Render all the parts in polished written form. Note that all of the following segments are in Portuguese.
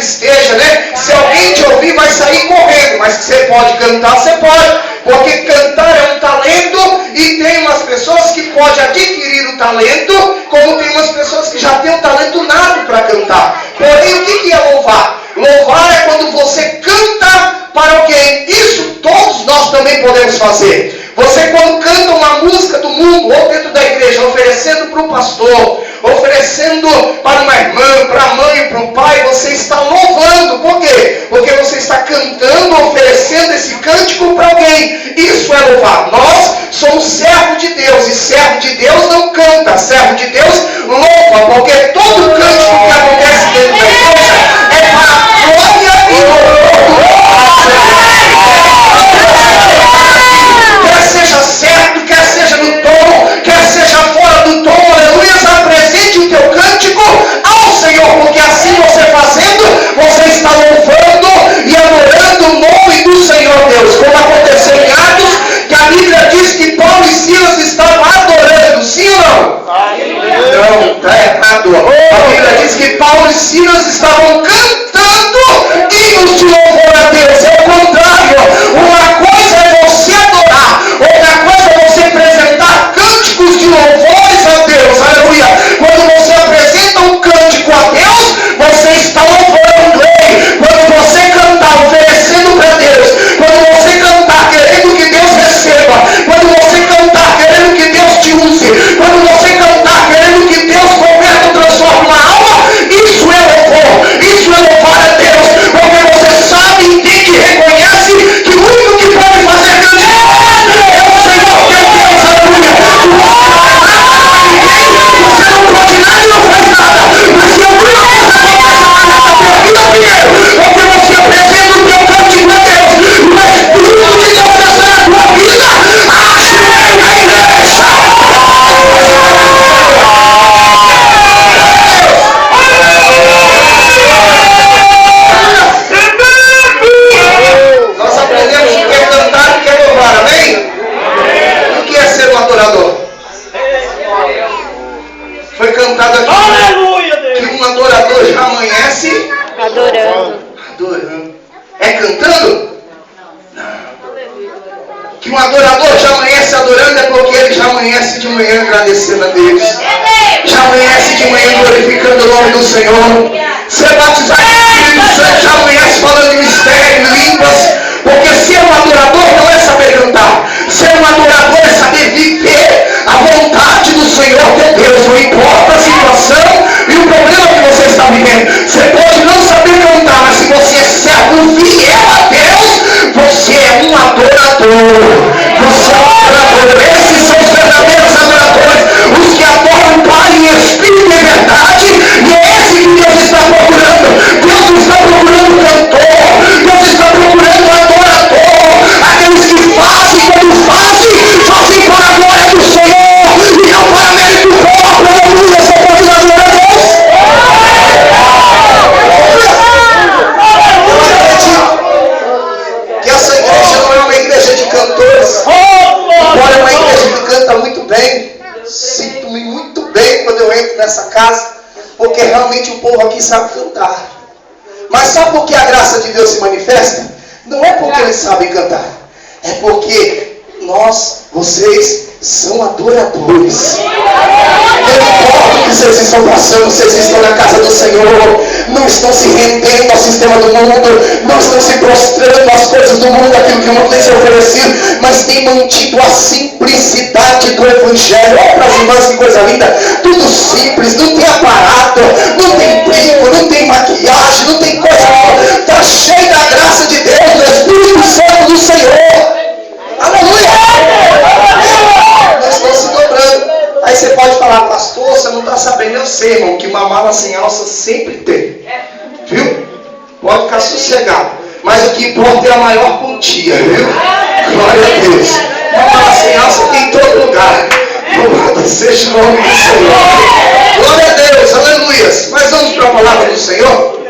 esteja, né? Se alguém te ouvir, vai sair correndo. Mas que você pode cantar, você pode. Porque cantar é um talento e tem umas pessoas que podem adquirir o talento, como tem umas pessoas que já têm o talento nato para cantar. Porém, o que é louvar? Louvar é quando você canta para alguém. Isso todos nós também podemos fazer. Você quando canta uma música do mundo, ou dentro da igreja, oferecendo para o pastor, oferecendo para uma irmã, para a mãe, para o pai, você está louvando. Por quê? Porque você está cantando, oferecendo esse cântico para alguém. Isso é louvar. Nós somos servo de Deus, e servo de Deus não canta, servo de Deus louva, porque todo cântico que acontece dentro da igreja é para a glória e louvor do quer seja certo, quer seja no tom, quer seja fora do tom, aleluia, apresente o teu cântico ao Senhor, porque assim você fazendo, você está louvando e adorando o nome do Senhor Deus, como aconteceu em Atos, que a Bíblia diz que Paulo e Silas estavam adorando, sim ou não? Não, está errado. A Bíblia diz que Paulo e Silas estavam cantando hinos de louvor a Deus. É o contrário. Uma coisa é você adorar, outra coisa é você apresentar cânticos de louvores a Deus. Aleluia. Quando você apresenta um cântico a Deus, você está louvando Ele. Quando você cantar oferecendo para Deus, quando você cantar querendo que Deus receba, quando você cantar querendo que Deus te use, quando você cantar querendo que Deus converta ou transforme uma alma, isso é louvor, isso é louvar a Deus, porque você sabe, entende e reconhece que o único que pode fazer grande coisa é o Senhor, que é Deus, aleluia. Você não pode nada e não faz nada, mas se alguma coisa acontece na tua vida primeiro, porque você apresenta o teu cântico a Deus, mas tudo que Deus fazer na tua vida, ache na igreja. Nós aprendemos o que é cantar e o que é louvar, amém? E o que é ser um adorador? Foi cantado aqui que um adorador já amanhece adorando. É cantando? Não. Que um adorador já amanhece adorando é porque ele já amanhece de manhã agradecendo a Deus. Já amanhece de manhã glorificando o nome do Senhor. Ser batizado com o Espírito Santo já amanhece falando em mistério, línguas. Porque ser um adorador não é saber cantar. Ser um adorador é saber viver a vontade do Senhor teu Deus. Não importa a situação e o problema que você está vivendo. Você pode não saber cantar, mas se você é servo fiel a Deus, você é um adorador. Você é um adorador. Esses são os verdadeiros adoradores. Os que adoram o Pai em espírito e verdade. E é esse que Deus está procurando. Deus não está procurando cantor. Deus está procurando adorador. Aqueles que fazem, quando fazem para a glória do Senhor e não para mérito próprio. Aleluia. Você pode adorar a Deus? Que essa igreja não é uma igreja de cantores, embora é uma igreja que canta muito bem. Sinto-me muito bem quando eu entro nessa casa, porque realmente o povo aqui sabe cantar. Mas sabe por que a graça de Deus se manifesta? Não é porque eles sabem cantar, é porque vocês são adoradores. Não importa o que vocês estão passando, vocês estão na casa do Senhor, não estão se rendendo ao sistema do mundo, não estão se prostrando às coisas do mundo, aquilo que o mundo tem se oferecido, mas têm mantido a simplicidade do Evangelho. Olha para as irmãs, que coisa linda, tudo simples, não tem aparato, não tem brinco, não tem maquiagem, não tem coisa, está cheio da graça de Deus, do Espírito Santo do Senhor. Aleluia! Nós estamos se dobrando. Aí você pode falar, pastor, você não está sabendo. Eu sei, irmão, que uma mala sem alça sempre tem. Viu? Pode ficar sossegado. Mas o que importa é a maior quantia, viu? Glória a Deus. Uma mala sem alça tem em todo lugar. Louvado seja o nome do Senhor. Glória a Deus, aleluia. Mas vamos para a palavra do Senhor.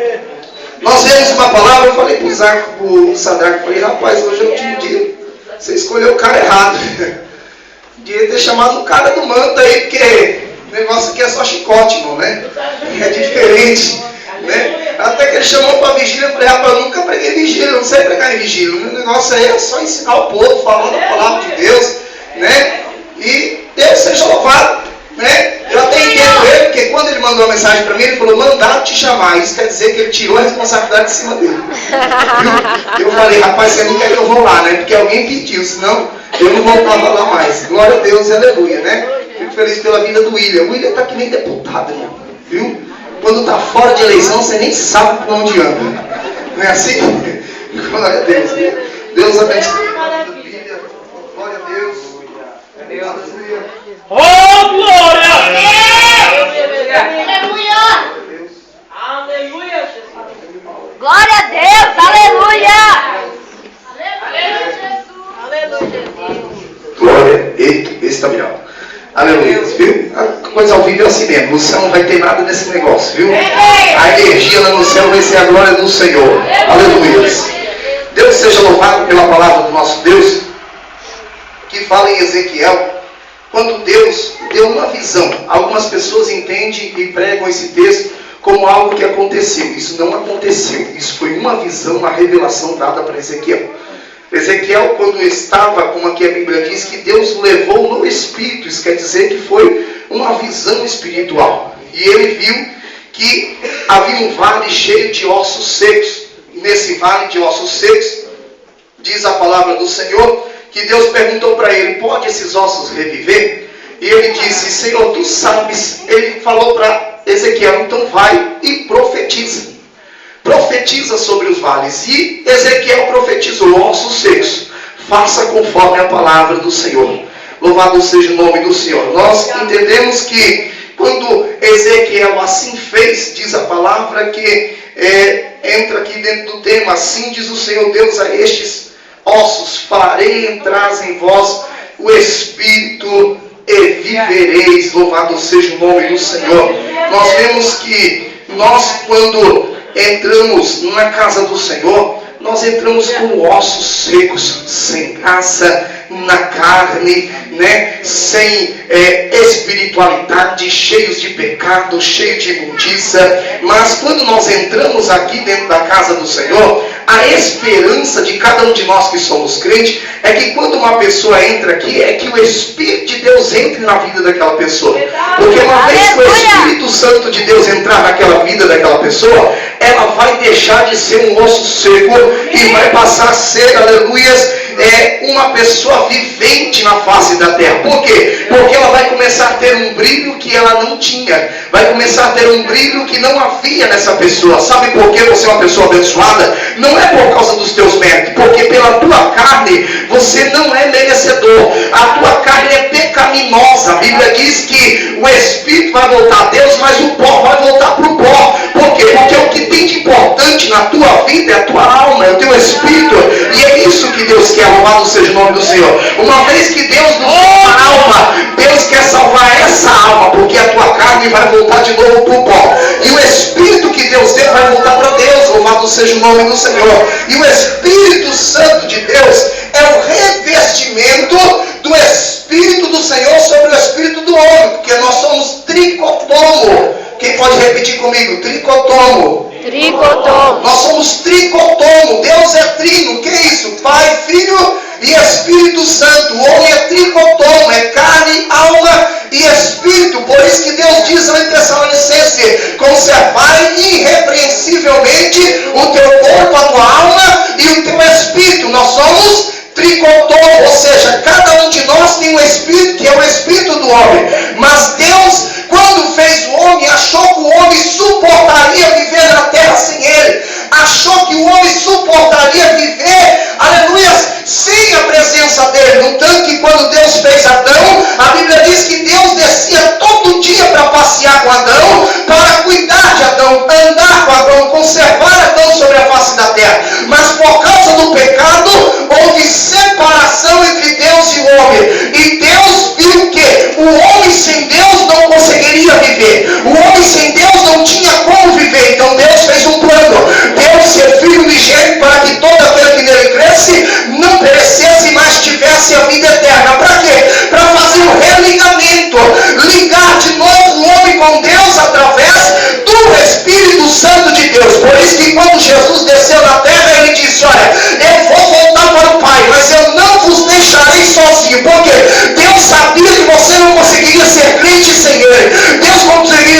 Nós vemos uma palavra, eu falei para o Sadraque, falei, rapaz, hoje é o último dia. Você escolheu o cara errado. Devia ter chamado o cara do manto aí, porque o negócio aqui é só chicote, irmão, né? É diferente, né? Até que ele chamou para vigília, eu falei, rapaz, eu nunca preguei vigília, eu não sei pregar em vigília. O meu negócio aí é só ensinar o povo, falando a palavra de Deus, né? E Deus seja louvado, né? Eu até entendo ele, porque quando ele mandou uma mensagem para mim, ele falou, mandaram te chamar. Isso quer dizer que ele tirou a responsabilidade de cima dele. Eu falei, rapaz, você não quer que eu vou lá, né? Porque alguém pediu, senão eu não voltava lá mais. Glória a Deus e aleluia, né? Fico feliz pela vida do William. O William está que nem deputado, irmão, viu? Quando está fora de eleição, você nem sabe por onde anda. Não é assim? Glória a Deus. Deus abençoe. Glória a Deus. Aleluia. Oh, glória! Aleluia! Aleluia! Glória a Deus! Aleluia! Glória. Eita, esse está melhor. Aleluia, viu? A coisa ao vivo é assim mesmo. No céu não vai ter nada nesse negócio, viu? A energia lá no céu vai ser a glória do Senhor. Aleluia. Deus seja louvado pela palavra do nosso Deus, que fala em Ezequiel, quando Deus deu uma visão. Algumas pessoas entendem e pregam esse texto como algo que aconteceu. Isso não aconteceu. Isso foi uma visão, uma revelação dada para Ezequiel. Ezequiel, quando estava, como aqui a Bíblia diz, que Deus levou no Espírito, isso quer dizer que foi uma visão espiritual. E ele viu que havia um vale cheio de ossos secos. E nesse vale de ossos secos, diz a palavra do Senhor, que Deus perguntou para ele, pode esses ossos reviver? E ele disse, Senhor, tu sabes. Ele falou para Ezequiel, então vai e profetiza. Profetiza sobre os vales. E Ezequiel profetizou, ossos secos, faça conforme a palavra do Senhor. Louvado seja o nome do Senhor. Nós entendemos que quando Ezequiel assim fez, diz a palavra que entra aqui dentro do tema, assim diz o Senhor Deus a estes ossos, farei entrar em vós o Espírito e vivereis. Louvado seja o nome do Senhor. Nós vemos que nós, quando entramos na casa do Senhor, nós entramos com ossos secos, sem graça na carne, né? Sem espiritualidade, cheios de pecado, cheios de imundícia. Mas quando nós entramos aqui dentro da casa do Senhor, a esperança de cada um de nós que somos crentes é que quando uma pessoa entra aqui, é que o Espírito de Deus entre na vida daquela pessoa. Porque uma vez que o Espírito Santo de Deus entrar naquela vida daquela pessoa, ela vai deixar de ser um osso seco e vai passar a ser, aleluias, uma pessoa vivente na face da terra. Por quê? Porque ela vai começar a ter um brilho que ela não tinha. Vai começar a ter um brilho que não havia nessa pessoa. Sabe por que você é uma pessoa abençoada? Não é por causa dos teus méritos. Porque pela tua carne você não é merecedor. A tua carne é pecaminosa. A Bíblia diz que o Espírito vai voltar a Deus, mas o pó vai voltar para o pó. Por quê? Porque o que tem de importante na tua vida é a tua alma, é o teu espírito. E é isso que Deus quer. Louvado seja o nome do Senhor. Uma vez que Deus nos deu a alma, Deus quer salvar essa alma, porque a tua carne vai voltar de novo para o pó. E o Espírito que Deus deu vai voltar para Deus. Louvado seja o nome do Senhor. E o Espírito Santo de Deus é o revestimento do Espírito do Senhor sobre o Espírito do homem, porque nós somos tricotomo. Quem pode repetir comigo? Tricotomo. Tricotomo. Nós somos tricotomo. Deus é trino. O que é isso? Pai, Filho e Espírito Santo. O homem é tricotomo. É carne, alma e espírito. Por isso que Deus diz lá em Tessalonicenses: conservai irrepreensivelmente o teu corpo, a tua alma e o teu espírito. Nós somos tricotomo, ou seja, cada um de nós tem um espírito que é o espírito do homem. Mas Deus, quando fez o homem, achou que o homem suportaria viver na terra sem ele. Achou que o homem suportaria viver, aleluia, sem a presença dele. No tanto que quando Deus fez Adão, a Bíblia diz que Deus descia todo dia para passear com Adão, para cuidar de Adão, andar com Adão, conservar Adão sobre a face da terra. Mas por causa do pecado, houve separação entre Deus e o homem. E Deus viu que o homem sem Deus não conseguiria viver. O homem sem Deus não tinha como viver. Então Deus fez um plano. Deus seu Filho unigênito para que todo aquele que nele cresce não perecesse, mas tivesse a vida eterna. Para quê? Para fazer um religamento. Ligar de novo o homem com Deus através do Espírito Santo de Deus. Por isso que quando Jesus desceu na terra, ele disse: olha, eu vou voltar para o Pai, mas eu não vos deixarei sozinho. Porque Deus sabia que você não conseguiria ser crente sem ele. Deus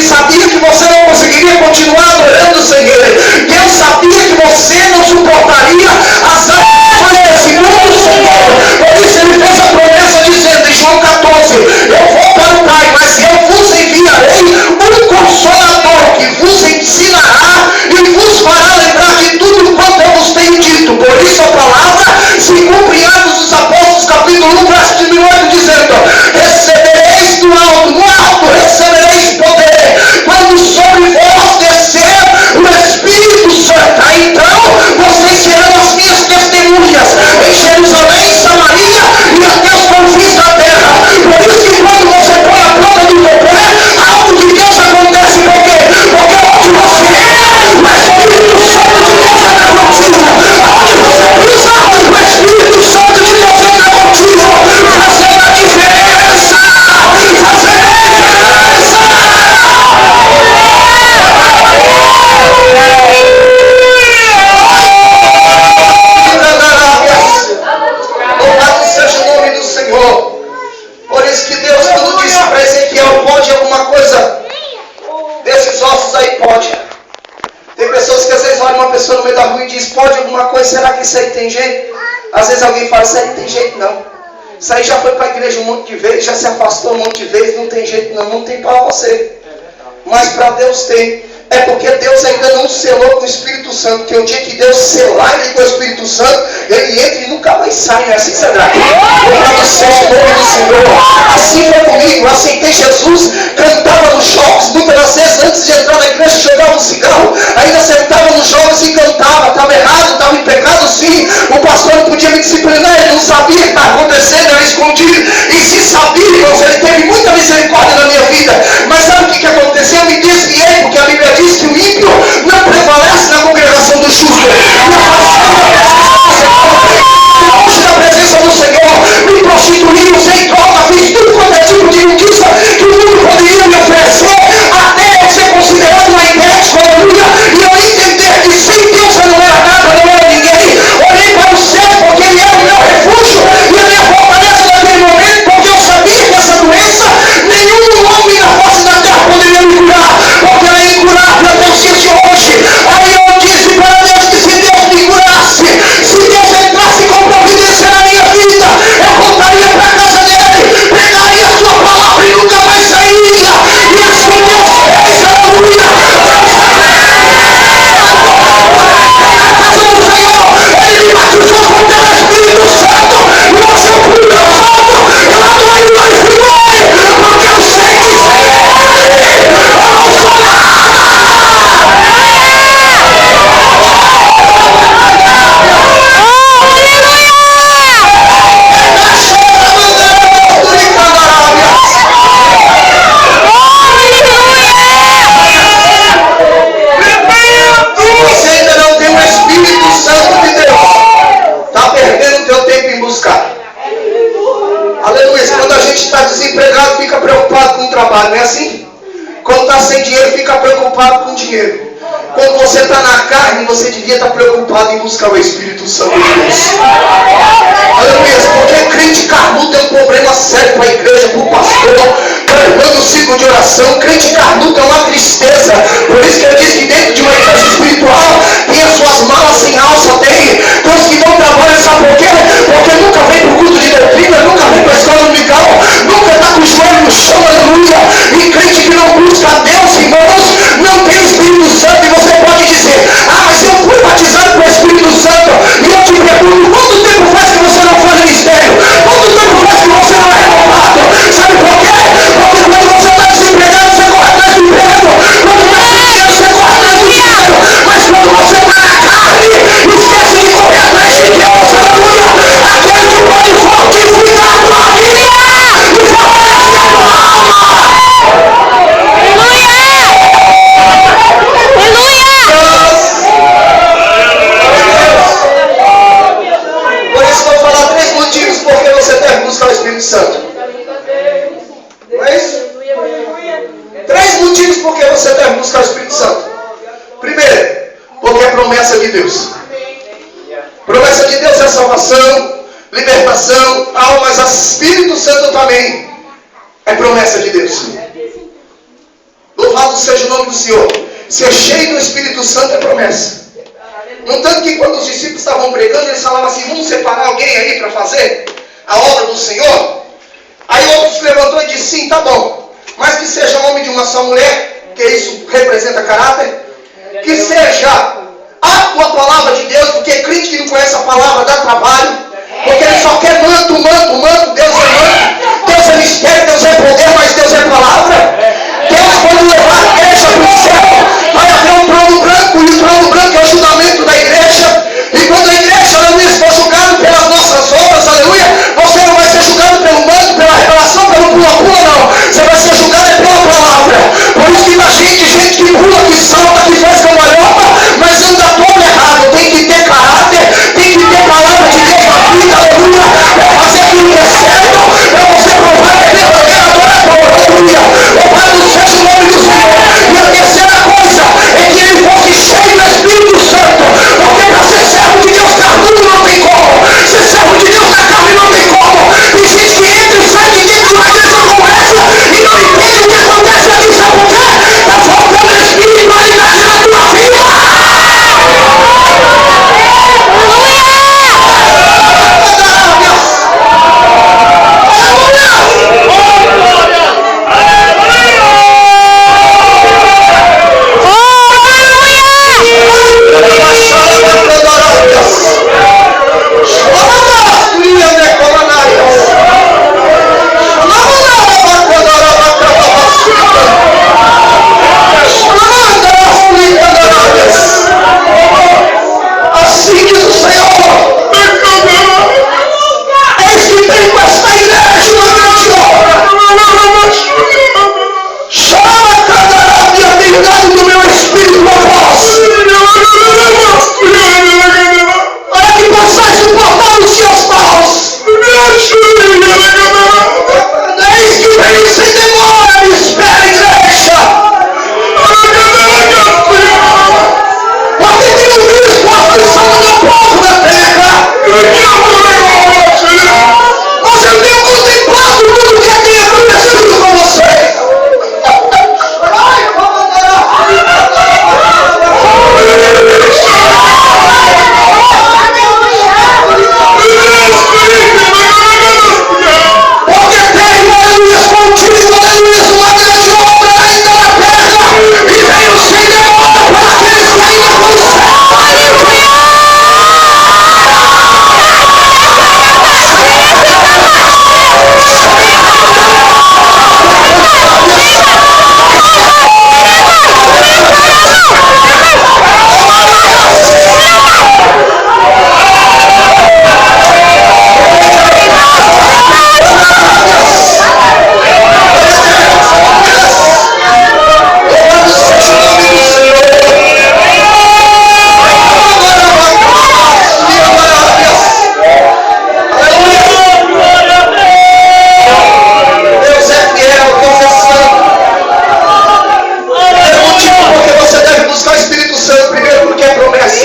sabia que você não conseguiria continuar adorando sem ele. Deus sabia que você não suportaria as aflições desse mundo sem ele. Por isso ele fez a promessa dizendo em João 14: eu vou para o Pai, mas eu vos enviarei um Consolador que vos ensinará e vos fará lembrar de tudo quanto eu vos tenho dito. Por isso a palavra se cumpre em Atos dos Apóstolos, capítulo 1, verso 18, dizendo: recebereis do alto, no alto recebereis poder, quando sobre vós descer o Espírito Santo. Aí então vocês serão as minhas testemunhas em Jerusalém, Samaria e até os confins da terra. Por isso que quando você põe a planta do teu pé, algo de Deus acontece. Por quê? Porque onde você é, o Espírito Santo de Deus anda contigo. Onde você pisa, o Espírito Santo de Deus anda contigo, fazendo a diferença. Fazendo a diferença. Louvado seja o nome do Senhor. Por isso que Deus, quando disse para Ezequiel: pode alguma coisa desses ossos aí? Pode. Tem pessoas que às vezes olham uma pessoa no meio da rua e diz: pode alguma coisa? Será que isso aí tem jeito? Às vezes alguém fala: isso aí não tem jeito não. Isso aí já foi para a igreja um monte de vezes, já se afastou um monte de vezes, não tem jeito não. Não tem para você. Mas para Deus tem. É porque Deus ainda não selou com o Espírito Santo. Que o dia que Deus selar ele com o Espírito Santo, ele entra e nunca mais sai. Não é assim, Sadraque? Louvado seja o nome do Senhor. Assim foi comigo. Eu aceitei Jesus, cantava nos jogos. Muitas das vezes, antes de entrar na igreja, jogava um cigarro. Ainda sentava nos jogos e cantava. Estava errado, estava em pecado, sim. O pastor não podia me disciplinar. Ele não sabia o que estava acontecendo. Eu escondi. E se sabia, irmãos, ele teve muita misericórdia na minha vida. Mas sabe o que aconteceu? Eu me desviei, porque a Bíblia diz que o ímpio não prevalece na congregação do justo. Longe da presença do Senhor, me prostituí, usei droga, fiz tudo quanto é tipo de injustiça que o mundo poderia me oferecer, até ser considerado uma inércia, aleluia, e eu entender que sem Deus eu não era nada, não era ninguém. Olhei para o céu, porque ele era o meu refúgio e a minha fortaleza naquele momento, porque eu sabia que essa doença nenhum homem na face da terra poderia me curar, porque ela é incurável até os dias de hoje. Aí eu disse para Deus que se Deus me curasse, se Deus entrasse com providência na minha vida, eu voltaria para a casa dele, pegaria a sua palavra e nunca mais sairia. E assim Deus fez, aleluia. Ele me batizou com o Espírito Santo, e você fui meu salvo, eu adorei e glorifiquei, porque eu sei que sem ele eu não sou nada. Você ainda não tem o Espírito Santo de Deus, está perdendo o teu tempo em buscar. Aleluia. Quando a gente está desempregado, fica preocupado com o trabalho, não é assim? Quando está sem dinheiro, fica preocupado com o dinheiro. Quando você está na carne, você devia estar preocupado em buscar o Espírito Santo de Deus. Aleluia. Porque crente carnudo é um problema sério para a igreja, para o pastor, para o ciclo de oração. Crente carnudo é uma tristeza. Por isso que ele diz que dentro de uma igreja espiritual tem as suas malas sem alça, tem os que não trabalham, sabe por quê? Porque nunca vem para o culto de doutrina, nunca vem para a escola dominical, nunca está com o joelho no chão, aleluia. E crente que não busca a Deus, irmãos, não tem o Espírito Santo. E você pode dizer: ah, mas eu fui batizado com o Espírito Santo. E eu te pergunto: quanto tempo faz que você não faz ministério? Quanto tempo faz que você não é renovado? Sabe por quê? Porque quando você está desempregado, você corre atrás do emprego. Quando está sem dinheiro, você corre atrás do dinheiro. Mas quando promessa de Deus. Promessa de Deus é salvação, libertação, mas o Espírito Santo também é promessa de Deus. Louvado seja o nome do Senhor. Ser cheio do Espírito Santo é promessa. No tanto que quando os discípulos estavam pregando, eles falavam assim: vamos separar alguém aí para fazer a obra do Senhor? Aí outro se levantou e disse: sim, tá bom, mas que seja homem de uma só mulher, que isso representa caráter, que seja a tua palavra de Deus, porque crente que não conhece a palavra dá trabalho, porque ele só quer manto. Deus é manto, Deus é mistério, Deus é poder, mas Deus é palavra. Deus, quando levar a igreja para o céu, vai haver um trono branco, e o trono branco é o julgamento da igreja. E quando a igreja, aleluia, for julgada pelas nossas obras, aleluia, você não vai ser julgado pelo manto, pela revelação, pelo pula-pula, não. Você vai ser julgado pela palavra. Por isso que na gente que pula, que salta, que faz cambalhota, mas anda todo errado. Tem que ter caráter, tem que ter palavra de Deus na vida, aleluia, para fazer aquilo que é certo, para você provar que é verdadeiro, aleluia. Louvado seja o nome do Senhor. E a terceira coisa é que ele fosse cheio do Espírito Santo, porque para ser servo de Deus carnudo não tem como, ser servo de Deus na carne não tem como. Tem gente que entra e sai de dentro de uma igreja como essa e não entende o que acontece aqui, sabe por quê? Está faltando espiritualidade na tua vida. Assim diz o Senhor: eis que tem com esta igreja uma grande obra. Chama cada minha deidade do meu espírito a voz, para que possais suportar os seus maus. Eis que venho sem demora, me espera, igreja. Porque tem um Cristo a aflição do meu povo na terra. Mas eu tenho contemplado tudo que tem acontecido com vocês. Porque tem, aleluia, contigo, aleluia, uma grande obra ainda na terra. E veio sem demora para aqueles que ainda conseguem. Deus é fiel, Deus é santo. É o motivo porque você deve buscar o Espírito Santo. Primeiro, porque é promessa.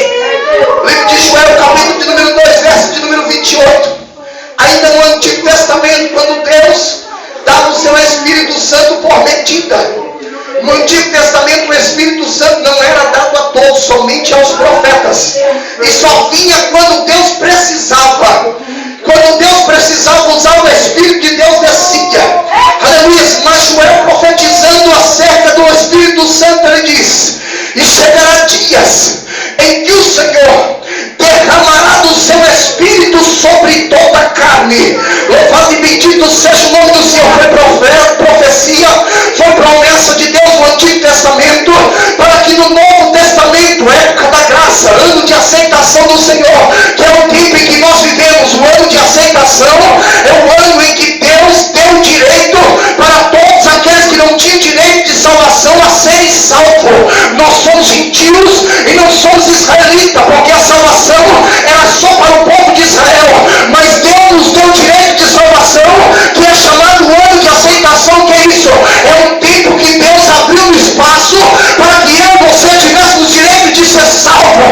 Livro de Joel, capítulo de número 2, verso de número 28. Ainda no Antigo Testamento, quando Deus dava o seu Espírito Santo por medida. No Antigo Testamento, o Espírito Santo não era dado a todos, somente aos profetas. E só vinha quando Deus precisava. Quando Deus precisava usar o Espírito de Deus, descia. Aleluia. Mas Joel, profetizando acerca do Espírito Santo, ele diz: e chegará dias em que o Senhor derramará do seu Espírito sobre toda a carne. Louvado e bendito seja o nome do Senhor. Foi profecia, foi promessa de Deus no Antigo Testamento, para que no Novo Testamento, época da graça, ano de aceitação do Senhor, que é o tempo em que nós vivemos, o ano de aceitação, é o ano em que Deus deu direito para todos aqueles que não tinham direito de salvação a serem salvos. Nós somos gentios e não somos israelitas, porque a salvação era só para o povo de Israel, mas Deus nos deu direito de salvação, que é chamado o ano de aceitação. Que é isso? É um tempo que Deus abriu um espaço para que eu e você tivéssemos direito de ser salvo.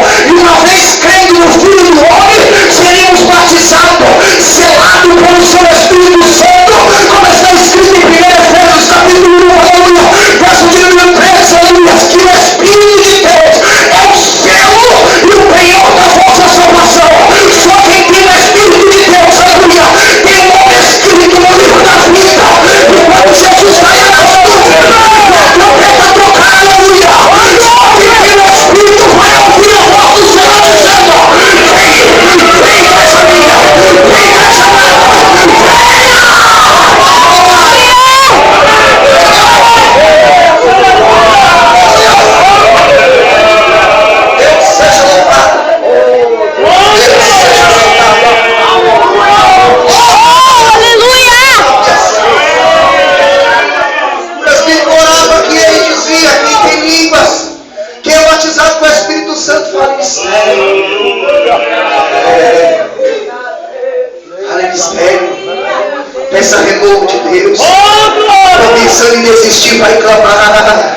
Peça renovo de Deus. Está pensando em desistir, vai clamar.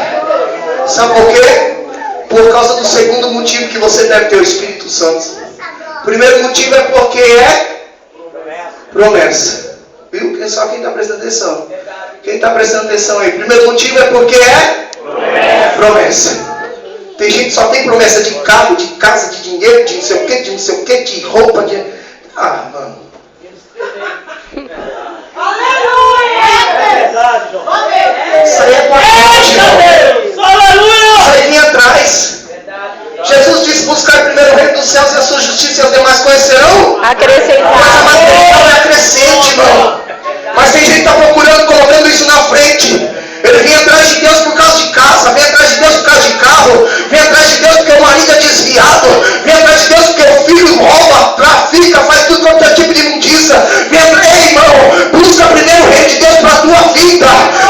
Sabe por quê? Por causa do segundo motivo que você deve ter o Espírito Santo. O primeiro motivo é porque é promessa. Viu? Só quem está prestando atenção. Quem está prestando atenção aí? O primeiro motivo é porque é promessa. Tem gente que só tem promessa de carro, de casa, de dinheiro, de não sei o que, de não sei o que, de roupa, de... Ah, mano. Isso aí é pacote, irmão. Isso aí vem atrás. Jesus disse: buscar primeiro o reino dos céus e a sua justiça, e as demais coisas serão Acrescentar. coisa material é acrescente, irmão. Mas tem gente que está procurando, colocando isso na frente. Ele vem atrás de Deus por causa de casa, vem atrás de Deus por causa de carro, vem atrás de Deus porque o marido é desviado, vem atrás de Deus porque o filho rouba, trafica, faz tudo quanto é tipo de imundícia. Vem atrás, ei, irmão, busca primeiro o reino de Deus para a tua vida,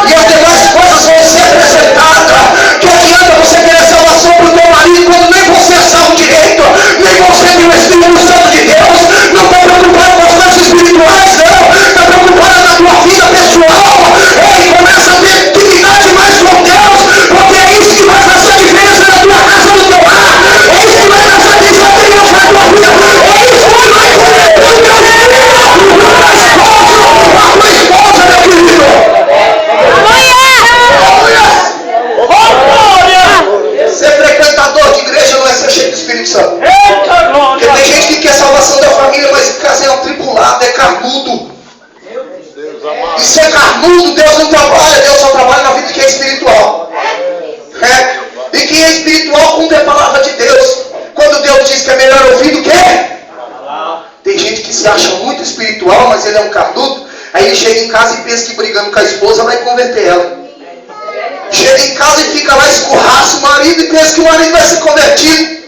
e as demais coisas vão ser acrescentadas. Que adianta você querer salvação para o teu marido quando nem você é salvo direito, nem você tem o Espírito Santo de Deus? Não está preocupado com as coisas espirituais, não, está preocupado na tua vida pessoal. Ei, começa a ter intimidade mais com Deus, porque é isso que vai fazer a diferença na tua casa, no teu lar. É isso que vai fazer a diferença na tua vida. É isso que vai fazer a diferença na tua esposa, meu querido. Ser frequentador de igreja não é ser cheio do Espírito Santo. Porque tem gente que quer salvação da família, mas em casa é um tripulado, é carnudo. E ser carnudo, Deus não trabalha, Deus só trabalha na vida de quem é espiritual. E quem é espiritual cumpre a palavra de Deus. Quando Deus diz que é melhor ouvir do que? Tem gente que se acha muito espiritual, mas ele é um carnudo. Aí ele chega em casa e pensa que brigando com a esposa vai converter ela. Chega em casa e fica lá, escorraça o marido e pensa que o marido vai ser convertido.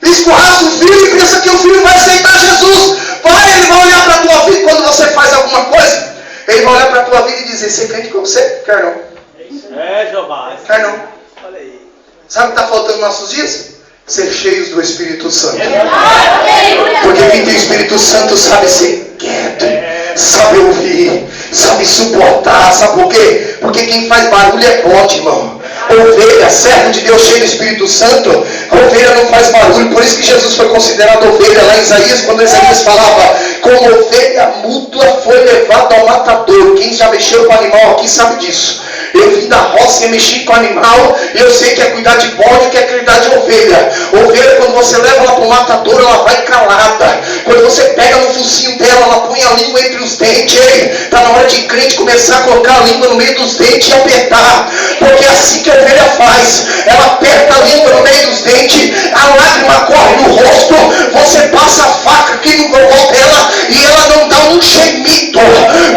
Escorraça o filho e pensa que o filho vai aceitar Jesus. Ele vai olhar para a tua vida quando você faz alguma coisa. Ele vai olhar para a tua vida e dizer: você crente com você? Quer não? Quer não? Sabe o que está faltando nos nossos dias? Ser cheios do Espírito Santo. Porque quem tem o Espírito Santo sabe ser quieto, sabe ouvir, sabe suportar. Sabe por quê? Porque quem faz barulho é bode, irmão. Ovelha, servo de Deus cheio do Espírito Santo, a ovelha não faz barulho. Por isso que Jesus foi considerado ovelha lá em Isaías, quando Isaías falava: como ovelha mútua foi levada ao matador. Quem já mexeu com animal aqui sabe disso. Eu vim da roça e mexi com animal, e eu sei que é cuidar de bode, que é cuidar de ovelha. Ovelha, quando você leva ela para o matador, ela vai calada. Quando você pega no focinho dela, ela põe a língua entre os dentes. Está na hora de crente começar a colocar a língua no meio dos dentes e apertar. Porque é assim que a ovelha faz. Ela aperta a língua no meio dos dentes, a lágrima corre no rosto, você passa a faca aqui no gogó dela e ela não dá um gemido.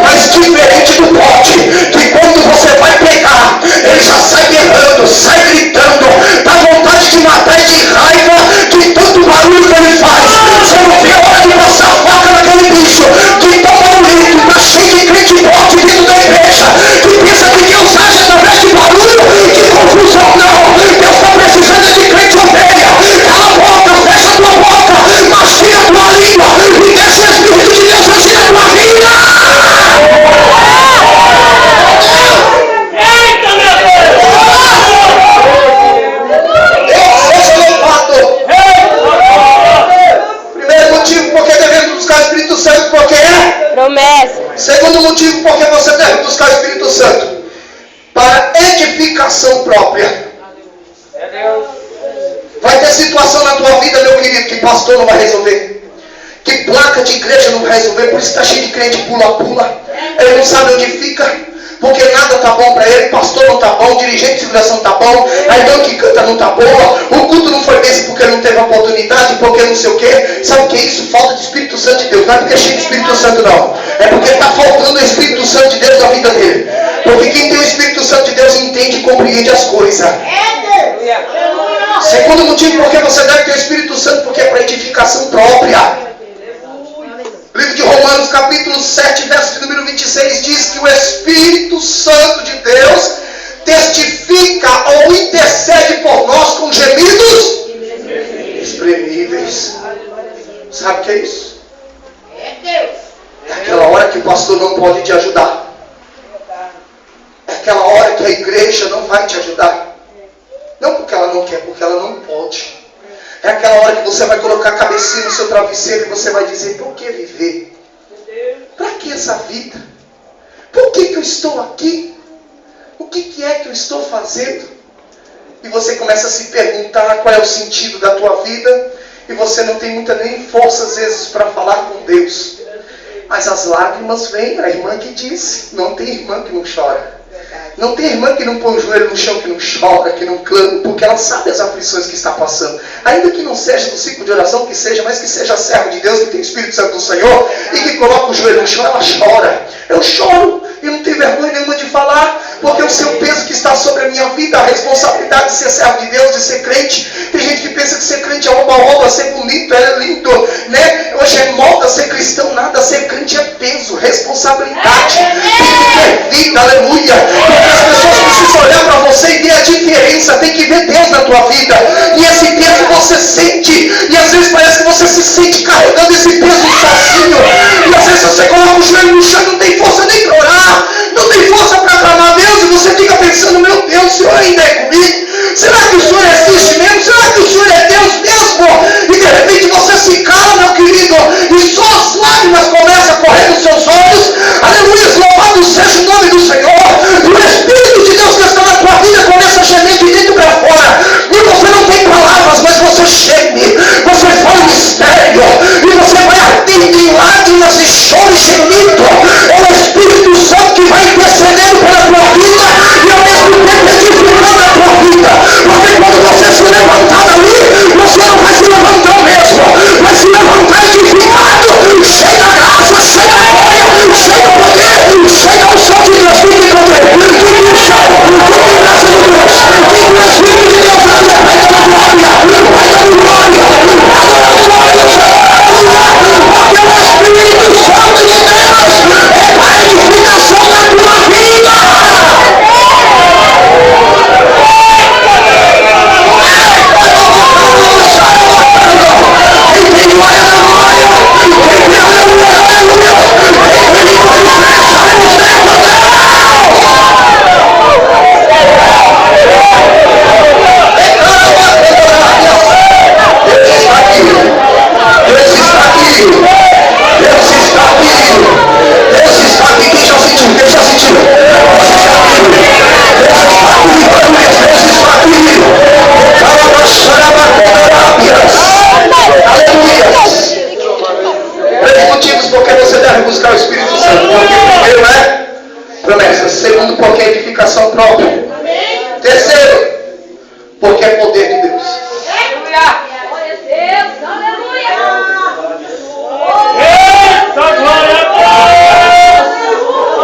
Mas diferente do bode, que quando você vai pegar, ele já sai berrando, sai gritando, dá vontade de matar e de raiva de tanto barulho que ele faz. Você não vê a hora de passar a faca naquele bicho, de tão bonito, tá cheio de crente forte dentro da igreja, que pensa que Deus age através de barulho, de confusão. Não, Deus está precisando de crente ovelha. Cala a boca, fecha a tua boca, mastiga a tua língua e deixa o Espírito de Deus agir na tua vida. Seja louvado. Primeiro motivo porque devemos buscar o Espírito Santo, porque é Promessa. Segundo motivo porque você deve buscar o Espírito Santo, para edificação própria. Vai ter situação na tua vida, meu querido, que pastor não vai resolver, que placa de igreja não vai resolver. Por isso está cheio de crente pula-pula. Ele não sabe onde fica, porque nada está bom para ele. Pastor não está bom, dirigente de segurança não está bom, a irmã que canta não está boa, o culto não foi bem porque não teve oportunidade, porque não sei o que. Sabe o que é isso? Falta de Espírito Santo de Deus. Não é porque é cheio de Espírito Santo, não. É porque está faltando o Espírito Santo de Deus na vida dele. Porque quem tem o Espírito Santo de Deus entende e compreende as coisas. Segundo motivo porque você deve ter o Espírito Santo, porque é para edificação própria. Livro de Romanos, capítulo 7, verso número 26, diz que o Espírito Santo de Deus testifica ou intercede por nós com gemidos inexprimíveis. Sabe o que é isso? É aquela hora hora que o pastor não pode te ajudar. É aquela hora que a igreja não vai te ajudar. Não porque ela não quer, porque ela não pode. É aquela hora que você vai colocar a cabecinha no seu travesseiro e você vai dizer: por que viver? Para que essa vida? Por que eu estou aqui? O que é que eu estou fazendo? E você começa a se perguntar qual é o sentido da tua vida. E você não tem muita nem força às vezes para falar com Deus. Mas as lágrimas vêm. A irmã que disse: não tem irmã que não chora. Não tem irmã que não põe o joelho no chão, que não chora, que não clama, porque ela sabe as aflições que está passando. Ainda que não seja do ciclo de oração, que seja, mas que seja servo de Deus, que tem o Espírito Santo do Senhor, e que coloca o joelho no chão, ela chora. Eu choro e não tenho vergonha nenhuma de falar, porque o seu peso que está sobre a minha vida, a responsabilidade de ser servo de Deus, de ser crente. Tem gente que pensa que ser crente é oba-oba, ser bonito, é lindo, né? Hoje é moda ser cristão, nada. Ser crente é peso, responsabilidade, tem que ter vida, aleluia. Porque as pessoas precisam olhar para você e ver a diferença, tem que ver Deus na tua vida. E esse peso você sente, e às vezes parece que você se sente carregando esse peso sozinho. E às vezes você coloca o joelho no chão, não tem força nem para orar, não tem força para clamar a Deus, e você fica pensando: meu Deus, o Senhor ainda é comigo? Será que o Senhor existe mesmo? Será que o Senhor é Deus mesmo? E de repente você se cala, meu querido, e só as lágrimas começam a correr nos seus olhos. Aleluia, louvado seja o nome do Senhor. E o Espírito de Deus que está na tua vida começa a gemer de dentro para fora. E você não tem palavras, mas você geme. Você fala um mistério. E você vai ardendo em lágrimas e choro e gemido. É o Espírito Santo que vai intercedendo pela tua vida e ao mesmo tempo edificando a tua vida. Porque quando você se levantar dali, você não vai se levantar mesmo, vai se levantar edificado, cheio da graça, cheio da glória, cheio do poder, cheio da unção de Deus. Fique com Deus, fique no chão, fique em graça de Deus, fique no Espírito de Deus. Vai dando glória, vai dando glória, vai dando glória ao Senhor. Porque o Espírito Santo de Deus é para a edificação da tua vida. Buscar o Espírito Santo, porque primeiro é promessa, segundo porque é edificação própria, terceiro porque é poder de Deus. Glória a Deus,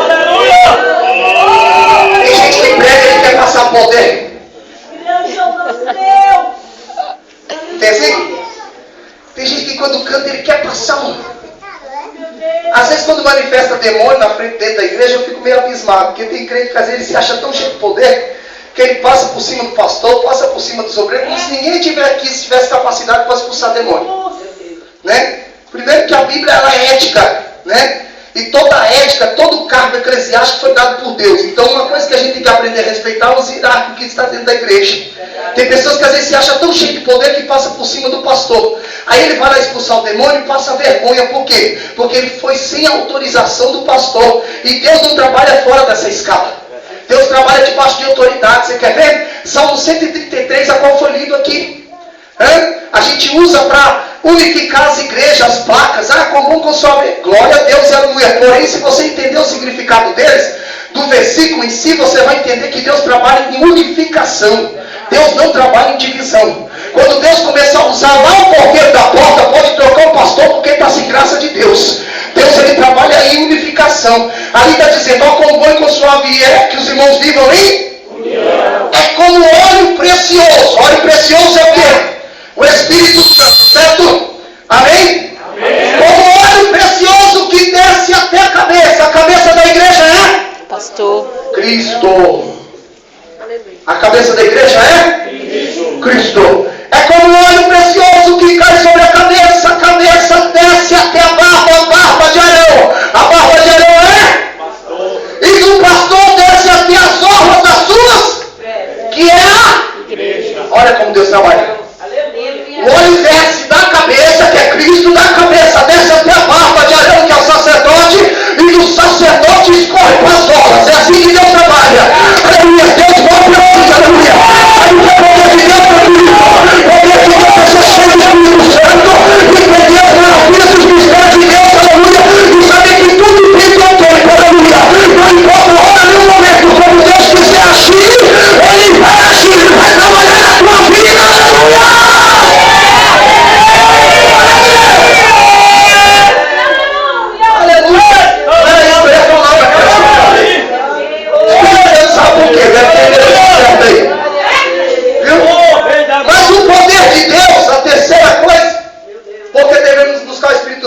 aleluia. Tem gente que prega e quer passar poder. Tem assim? Tem gente que quando canta ele quer passar um. Às vezes quando manifesta demônio na frente dentro da igreja, eu fico meio abismado, porque tem crente que às vezes ele se acha tão cheio de poder, que ele passa por cima do pastor, passa por cima dos obreiros, como se ninguém tivesse capacidade para expulsar demônio. Né? Primeiro que a Bíblia ela é ética, né? E toda a ética, todo o cargo eclesiástico foi dado por Deus. Então uma coisa que a gente tem que aprender a respeitar é os hierárquicos que está dentro da igreja. Tem pessoas que às vezes se acham tão cheio de poder que passa por cima do pastor. Aí ele vai lá expulsar o demônio e passa vergonha. Por quê? Porque ele foi sem autorização do pastor. E Deus não trabalha fora dessa escala. Deus trabalha debaixo de autoridade. Você quer ver? Salmo 133, a qual foi lido aqui. A gente usa para unificar as igrejas, as placas. Comum consome. Glória a Deus e aleluia. Porém, se você entender o significado deles, do versículo em si, você vai entender que Deus trabalha em unificação. Deus não trabalha em divisão. Quando Deus começar a usar lá o porteiro da porta, pode trocar o pastor porque está sem graça de Deus. Deus ele trabalha em unificação. Ali está dizendo: ó, com bom e com suave é que os irmãos vivam em união. É como óleo precioso. Óleo precioso é o quê? O Espírito Santo, certo? Amém? Amém? Como óleo precioso que desce até a cabeça. A cabeça da igreja é? Pastor Cristo. A cabeça da igreja é? Cristo. É como um óleo precioso que cai sobre a cabeça desce até a barba de Arão. A barba de Arão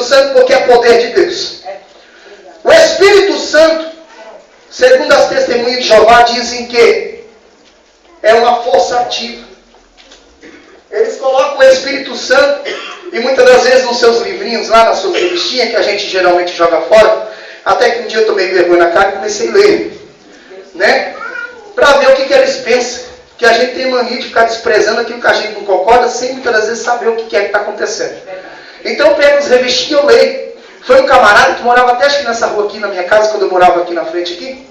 Santo porque é poder de Deus. O Espírito Santo, segundo as testemunhas de Jeová, dizem que é uma força ativa. Eles colocam o Espírito Santo, e muitas das vezes nos seus livrinhos, lá nas suas revistinhas, que a gente geralmente joga fora, até que um dia eu tomei vergonha na cara e comecei a ler, né? Para ver o que eles pensam. Que a gente tem mania de ficar desprezando aquilo que a gente não concorda, sem muitas das vezes saber o que é que está acontecendo. Então eu pego as revistinhas e eu leio. Foi um camarada que morava até acho que nessa rua aqui na minha casa, quando eu morava aqui na frente aqui.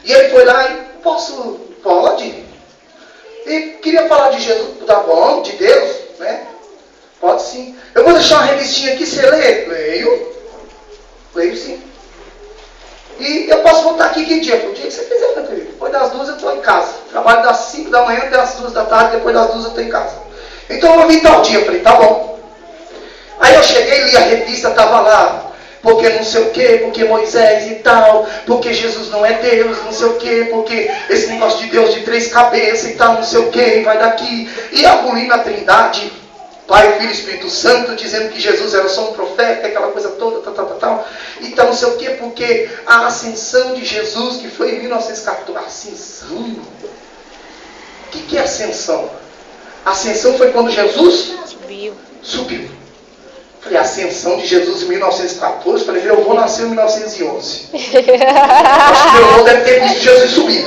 E ele foi lá e, pode? E queria falar de Jesus, tá bom, de Deus, né? Pode sim. Eu vou deixar uma revistinha aqui, você lê? Leio sim. E eu posso voltar aqui que dia? O dia que você quiser, meu querido. Depois das 2 eu estou em casa. Trabalho das 5 da manhã até as 2 da tarde, depois das 2 eu estou em casa. Então eu vou vir tal dia. Eu falei, tá bom. Aí eu cheguei, li a revista, estava lá. Porque não sei o que, porque Moisés e tal, porque Jesus não é Deus, não sei o que, porque esse negócio de Deus de 3 cabeças e tal, não sei o que, vai daqui. E abolindo a Trindade, Pai, Filho e Espírito Santo, dizendo que Jesus era só um profeta, aquela coisa toda, tal. Então, não sei o que, porque a ascensão de Jesus, que foi em 1914. Ascensão? O que é ascensão? Ascensão foi quando Jesus subiu. Falei, a ascensão de Jesus em 1914. Falei, meu avô nasceu em 1911. Acho que meu avô deve ter visto Jesus subir.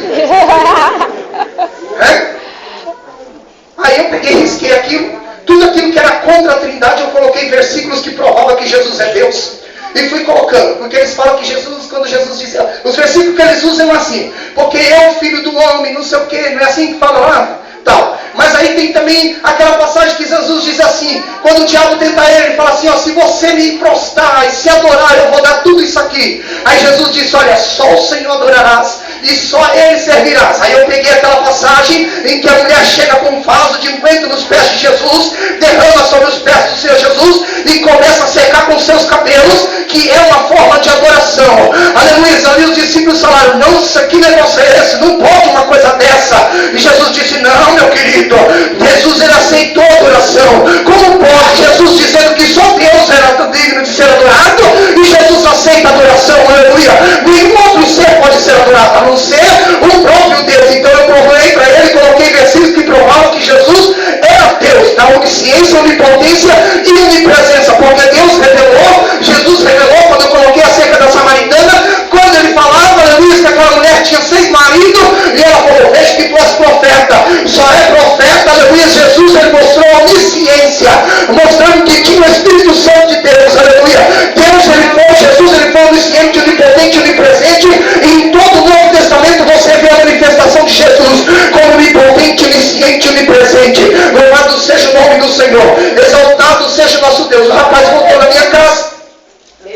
Aí eu peguei e risquei aquilo. Tudo aquilo que era contra a Trindade, eu coloquei versículos que provavam que Jesus é Deus. E fui colocando, porque eles falam que Jesus, quando Jesus diz, os versículos que eles usam assim, porque é o Filho do Homem, não sei o que, não é assim que fala lá? Tal. Mas aí tem também aquela passagem que Jesus diz assim, quando o diabo tenta ele fala assim, se você me prostrar e se adorar, eu vou dar tudo isso aqui. Aí Jesus disse, olha, só o Senhor adorarás e só Ele servirás. Aí eu peguei aquela passagem em que a mulher chega com um vaso de unguento nos pés de Jesus, derrama sobre os pés do Senhor Jesus e começa a secar com seus cabelos, que é uma forma de adoração. Aleluia. Ali os discípulos falaram, não, que negócio é esse? Não pode uma coisa dessa. E Jesus disse, não, meu querido, Jesus ele aceitou a adoração. Como pode Jesus dizendo que só Deus era digno de ser adorado e Jesus aceita a adoração? Aleluia. Nenhum outro ser pode ser adorado, a não ser o próprio Deus. Então eu provei para ele, coloquei versículos que provavam que Jesus era Deus, na onisciência, onipotência e onipresença, porque Deus revelou, Jesus revelou, quando eu coloquei acerca da samaritana, quando ele falava, aleluia, que aquela mulher tinha 6 maridos, e ela falou, veja que tu és profeta. Só é profeta, aleluia. Jesus ele mostrou a onisciência, mostrando que tinha o Espírito Santo de Deus, aleluia. Deus ele foi, Jesus ele foi onisciente, onipotente, onipresente, e em todo o Novo Testamento você vê a manifestação de Jesus como onipotente, onisciente, onipresente. Louvado seja o nome do Senhor, exaltado seja o nosso Deus. O rapaz voltou na minha casa.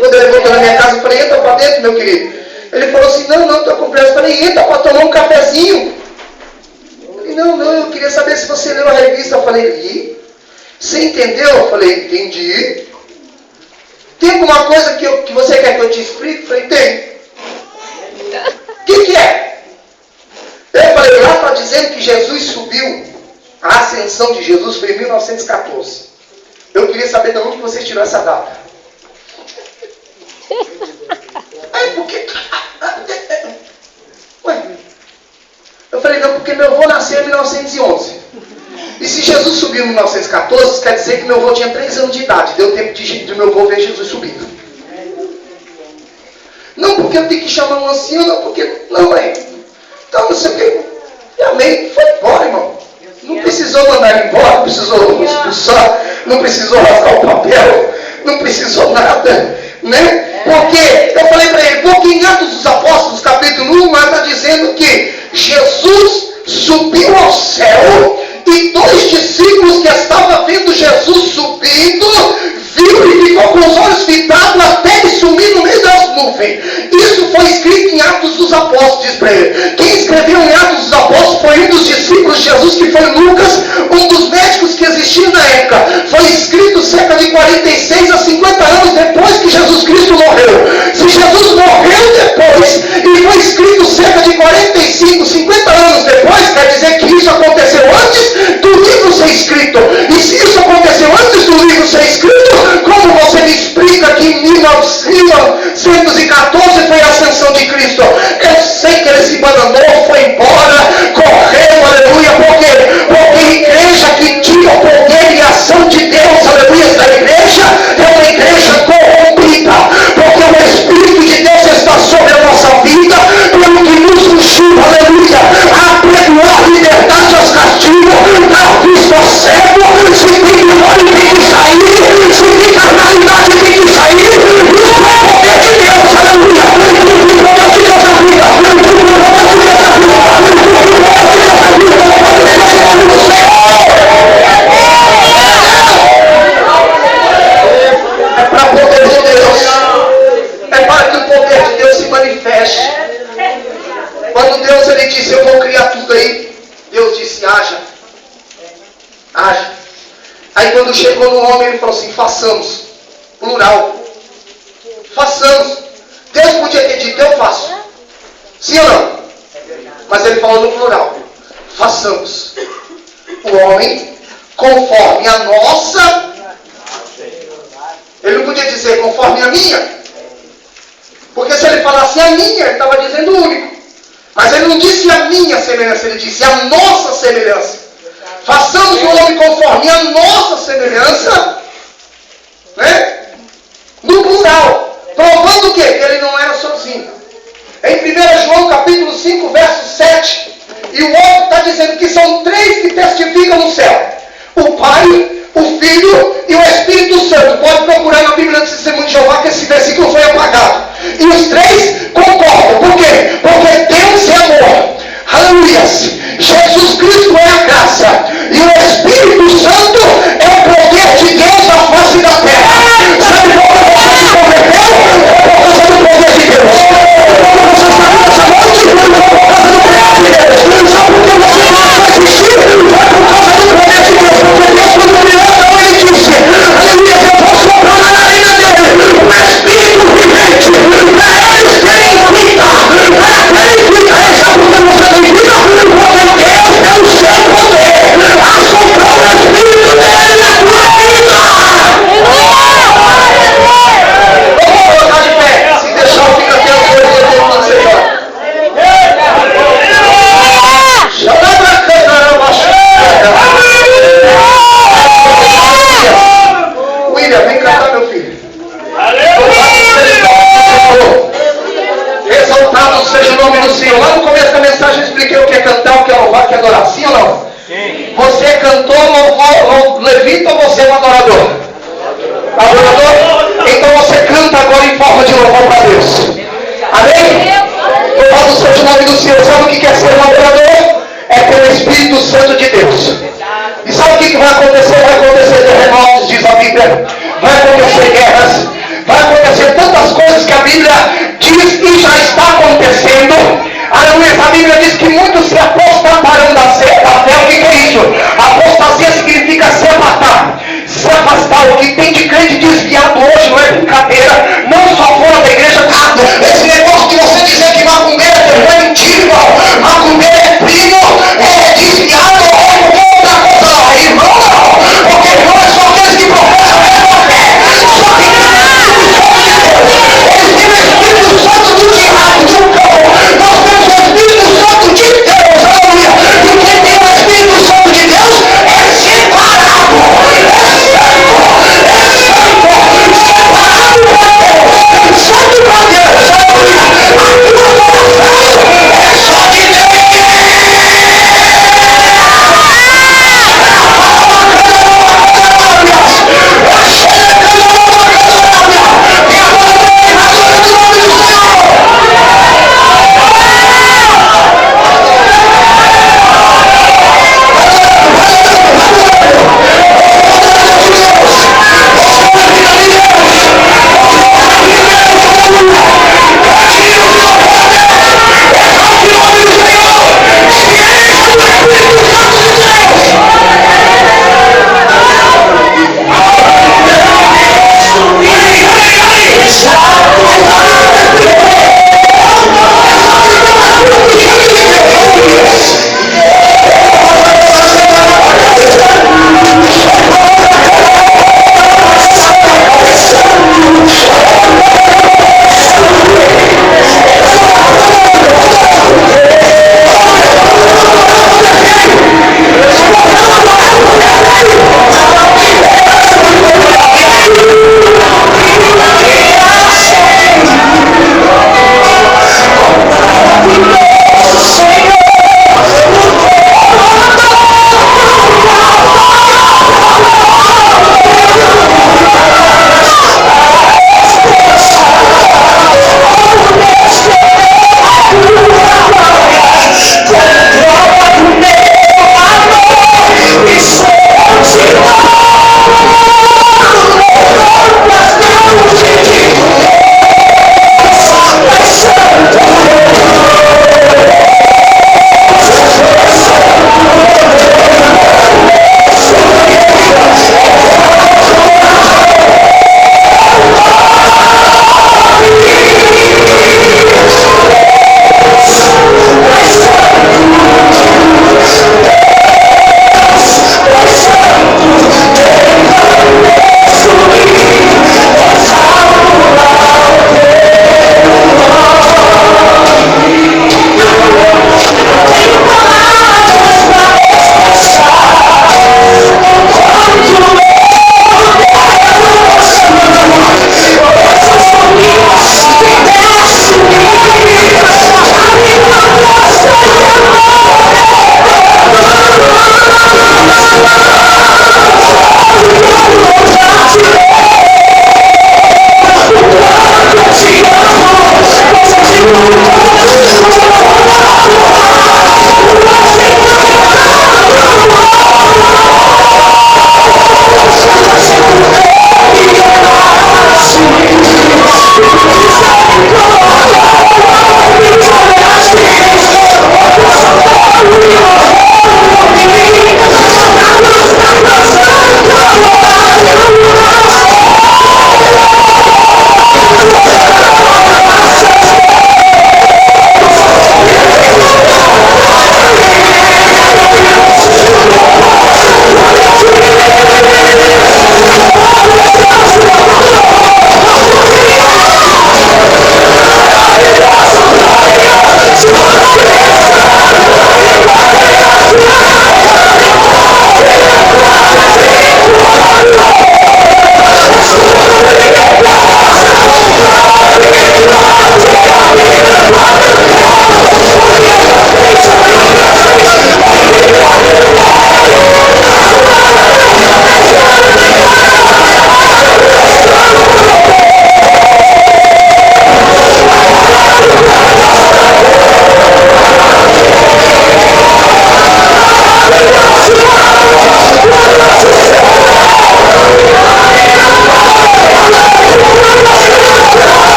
Quando ele voltou na minha casa, eu falei, entra para dentro, meu querido. Ele falou assim, não, estou com pressa. Eu falei, entra para tomar um cafezinho. Não, eu queria saber se você leu a revista. Eu falei, li. Você entendeu? Eu falei, entendi. Tem alguma coisa que você quer que eu te explique? Eu falei, tem. O que é? Eu falei, lá está dizendo que Jesus subiu. A ascensão de Jesus foi em 1914. Eu queria saber de onde você tirou essa data. Aí, por que... Ué. Eu falei, não, porque meu avô nasceu em 1911. E se Jesus subiu em 1914, quer dizer que meu avô tinha 3 anos de idade. Deu tempo de meu avô ver Jesus subindo. Não, porque eu tenho que chamar um ancião, não, porque... Não, mãe. Então, não sei o que. E a mãe foi embora, irmão. Não precisou mandar ele embora, não precisou expulsar, não precisou rasgar o papel, não precisou nada, né? Porque, eu falei para ele, porque em Atos dos Apóstolos, capítulo 1, lá está dizendo que Jesus subiu ao céu e 2 discípulos que estavam vendo Jesus subindo, viu e ficou com os olhos fitados até ele sumir no meio das nuvens. Isso foi escrito em Atos dos Apóstolos, diz para ele. Quem escreveu em Atos dos Apóstolos foi um dos discípulos de Jesus, que foi Lucas, um dos médicos que existia na época. Foi escrito cerca de 46 a 50 anos depois que Jesus Cristo morreu. Se Jesus morreu depois e foi escrito cerca de 45, 50 anos depois, quer dizer que isso aconteceu antes do livro ser escrito. E se isso aconteceu antes do livro ser escrito, como você me explica 1914 foi a ascensão de Cristo. Eu sei que ele se abandonou, foi embora, correu, aleluia. Por quê? Porque igreja que tira o poder e a ação de Deus, aleluia, da igreja, é uma igreja corrompida. Porque o Espírito de Deus está sobre a nossa vida, pelo que nos ungiu, aleluia, a perdoar, liberdade aos castigos, dar vista ao cego, se tem demônio tem que sair, se tem carnalidade tem que sair. Isso é o poder de Deus, aleluia. É para o poder de Deus. É para que o poder de Deus se manifeste. Quando Deus ele disse, eu vou criar tudo aí, Deus disse, haja. Haja. Aí quando chegou no homem, ele falou assim, façamos. Plural. Façamos. Deus podia ter dito, eu faço. Sim ou não? Mas ele falou no plural. Façamos. O homem, conforme a nossa. Ele não podia dizer conforme a minha. Porque se ele falasse a minha, ele estava dizendo o único. Mas ele não disse a minha semelhança, ele disse a nossa semelhança. Façamos o homem conforme a nossa semelhança, né? No plural. Provando o quê? Que ele não era sozinho. Em 1 João capítulo 5, verso 7. E o outro está dizendo que são três que testificam no céu. O Pai, o Filho e o Espírito Santo. Pode procurar na Bíblia do Testemunho de Jeová que esse versículo foi apagado. E os três concordam. Por quê? Porque Deus é amor. Aleluias. Jesus Cristo é a graça. E o Espírito Santo é o poder de Deus na face da terra. Sabe por que você se converteu? Por causa do poder de Deus. Por que você está nessa noite? Por causa do poder de Deus. Sabe por que você não vai existir? Foi por causa do poder de Deus. Porque Deus quando criou, ele disse, aleluia, eu vou soprar na narina dele o Espírito vivente. Para eles terem vida. Para terem vida. Sabe por que você tem vida? Porque Deus é o seu poder. Assoprou o Espírito dele na tua vida. Vamos colocar de pé. Se deixar, fica até as 8 da noite. William, vem cantar, meu filho. Exaltado seja o nome do Senhor. Lá no começo da mensagem eu expliquei o que é cantar, o que é louvar, o que é adorar. Sim ou não? Sim. Você é cantor, louvor, levita ou você é um adorador? Adorador? Então você canta agora em forma de louvor para Deus. Amém? Louvado seja o nome do Senhor. Sabe o que quer ser um adorador? É pelo Espírito Santo de Deus. E sabe o que vai acontecer? Vai acontecer terremotos, diz a Bíblia. Vai acontecer guerras. Vai acontecer tantas coisas que a Bíblia diz e já está acontecendo. Aleluia. A Bíblia diz que muitos se apostatarão da fé. O que é isso? Apostasia significa se apartar. Se afastar. O que tem de crente desviado hoje não é brincadeira. Não só fora da igreja. Esse negócio de você dizer que macumbeiro é mentira, irmão. Macumbeiro é primo, é desviado, é outra coisa lá. Irmão, não. Porque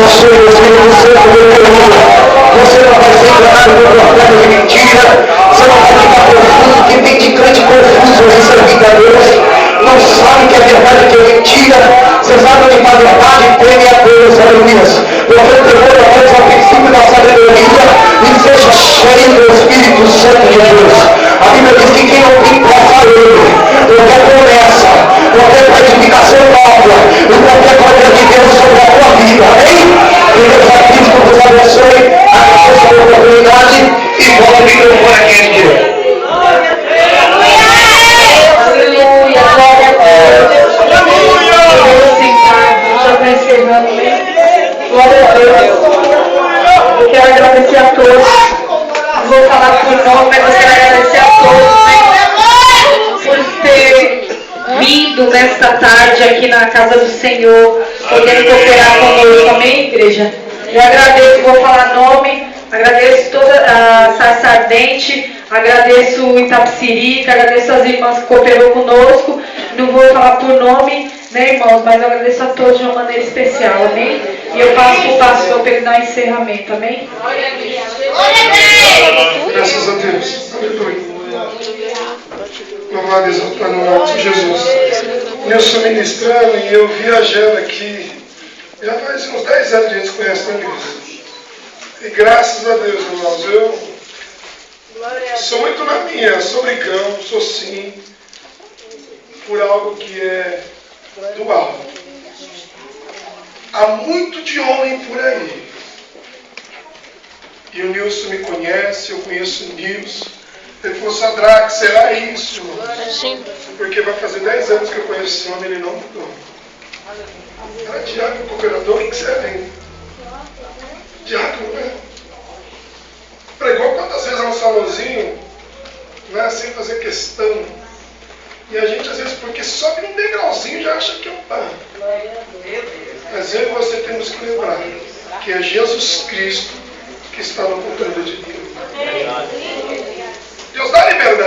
abençoe você, você não vai você não vai ser enganado por profeta de mentira, você não vai ficar confuso, que tem de crente confuso em servir a Deus, não sabe que é verdade que é mentira, você sabe que a verdade teme a Deus, aleluia. Porque o temor a Deus é o princípio da sabedoria e seja cheio do Espírito Santo de Deus. A Bíblia diz que quem não tem pressa ele, qualquer promessa, qualquer edificação nova, e qualquer coisa de Deus sobre a tua vida, amém? Que Deus a Cristo vos abençoe, agradeço a oportunidade e volta o microfone aqui em direito. Aleluia, glória a Deus. Vamos sentar, já está encerrando, né? Glória a Deus. Eu quero agradecer a todos. Vou falar por nome, mas eu quero agradecer a todos, né, por ter vindo nesta tarde aqui na casa do Senhor, podendo cooperar conosco, amém, igreja? Eu agradeço, vou falar nome, agradeço toda a Sarça Ardente, agradeço o Itapecerica, agradeço as irmãs que cooperou conosco, não vou falar por nome, né, irmãos, mas eu agradeço a todos de uma maneira especial, amém? E eu passo para o pastor para ele dar encerramento, amém? Graças a Deus. Aleluia. Louvado e exaltado no nome de Jesus. Eu sou ministrando e eu viajando aqui. Já faz uns 10 anos que a gente se conhece, né, Deus? E graças a Deus, irmãos, eu sou muito na minha, sou brigão, sou sim, por algo que é do alto. Há muito de homem por aí. E o Nilson me conhece, eu conheço o Nilson. Ele falou, Sadraque, será isso? Porque vai fazer 10 anos que eu conheço esse homem, ele não mudou. Era diácono, cooperador, o que você vem? Diácono, né? Pregou quantas vezes no salãozinho, né, sem fazer questão. E a gente, às vezes, porque sobe um degrauzinho, já acha que é um pá. Mas eu e você temos que lembrar que é Jesus Cristo que está no controle de Deus. Deus dá liberdade.